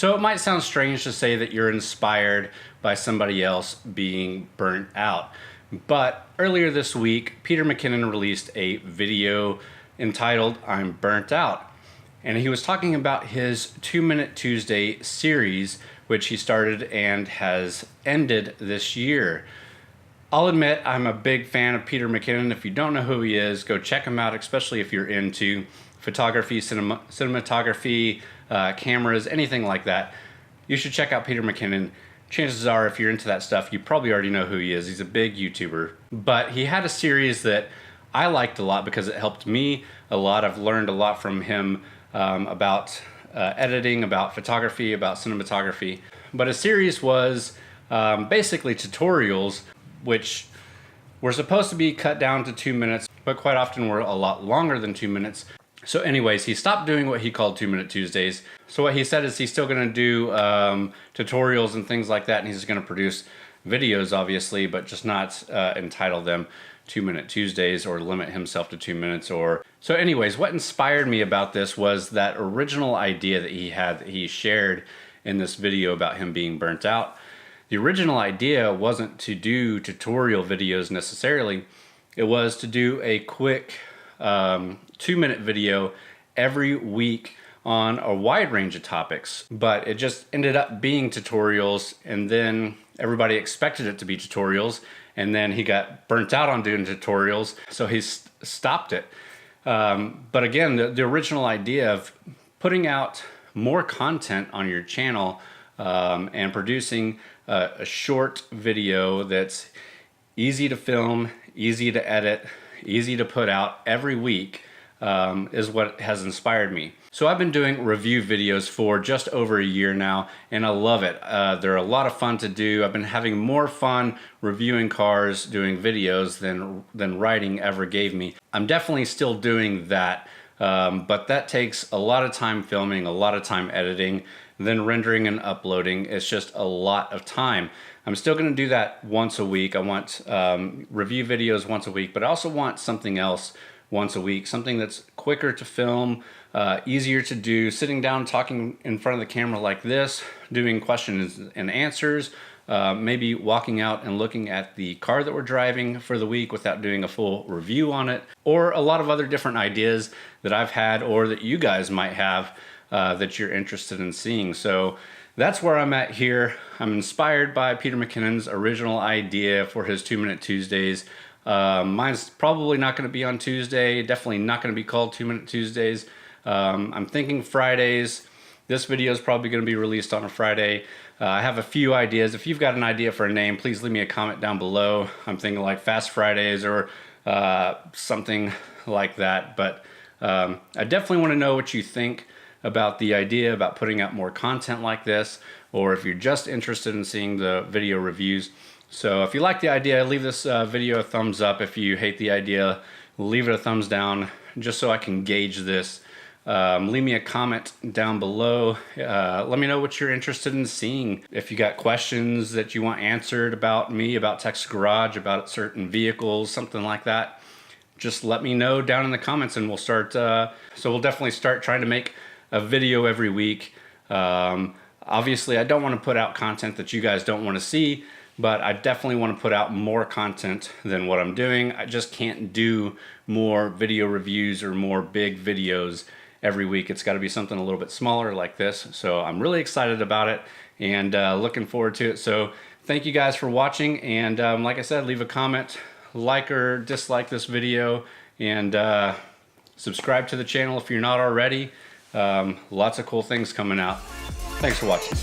So it might sound strange to say that you're inspired by somebody else being burnt out, but earlier this week, Peter McKinnon released a video entitled "I'm Burnt Out." And he was talking about his 2-Minute Tuesday series, which he started and has ended this year. I'll admit I'm a big fan of Peter McKinnon. If you don't know who he is, go check him out, especially if you're into photography, cinematography, cameras, anything like that. You should check out Peter McKinnon. Chances are, if you're into that stuff, you probably already know who he is. He's a big YouTuber. But he had a series that I liked a lot because it helped me a lot. I've learned a lot from him about editing, about photography, about cinematography. But a series was basically tutorials, which were supposed to be cut down to 2 minutes, but quite often were a lot longer than 2 minutes. So anyways, he stopped doing what he called 2-Minute Tuesdays. So what he said is he's still going to do tutorials and things like that, and he's going to produce videos, obviously, but just not entitle them 2-Minute Tuesdays or limit himself to 2 minutes. Or so anyways, what inspired me about this was that original idea that he had, that he shared in this video about him being burnt out. The original idea wasn't to do tutorial videos necessarily. It was to do a quick 2-minute video every week on a wide range of topics, but it just ended up being tutorials, and then everybody expected it to be tutorials, and then he got burnt out on doing tutorials, so he stopped it. But again, the original idea of putting out more content on your channel and producing a short video that's easy to film, easy to edit, easy to put out every week is what has inspired me. So I've been doing review videos for just over a year now, and I love it. They're a lot of fun to do. I've been having more fun reviewing cars, doing videos than writing ever gave me. I'm definitely still doing that, but that takes a lot of time filming, a lot of time editing, then rendering and uploading. It's just a lot of time. I'm still going to do that once a week. I want review videos once a week, but I also want something else once a week, something that's quicker to film, easier to do, sitting down talking in front of the camera like this, doing questions and answers, maybe walking out and looking at the car that we're driving for the week without doing a full review on it, or a lot of other different ideas that I've had or that you guys might have that you're interested in seeing. So that's where I'm at here. I'm inspired by Peter McKinnon's original idea for his 2-Minute Tuesdays. Mine's probably not going to be on Tuesday, definitely not going to be called 2-Minute Tuesdays. I'm thinking Fridays. This video is probably going to be released on a Friday. I have a few ideas. If you've got an idea for a name, please leave me a comment down below. I'm thinking like Fast Fridays or something like that. But I definitely want to know what you think about the idea about putting out more content like this, or if you're just interested in seeing the video reviews. So if you like the idea, leave this video a thumbs up. If you hate the idea, leave it a thumbs down, just so I can gauge this. Leave me a comment down below. Let me know what you're interested in seeing. If you got questions that you want answered about me, about TXGARAGE, about certain vehicles, something like that, just let me know down in the comments, and we'll start. So we'll definitely start trying to make a video every week. Obviously, I don't want to put out content that you guys don't want to see, but I definitely want to put out more content than what I'm doing. I just can't do more video reviews or more big videos every week. It's got to be something a little bit smaller like this. So I'm really excited about it and looking forward to it. So thank you guys for watching. And like I said, leave a comment, like or dislike this video, and subscribe to the channel if you're not already. Lots of cool things coming out. Thanks for watching.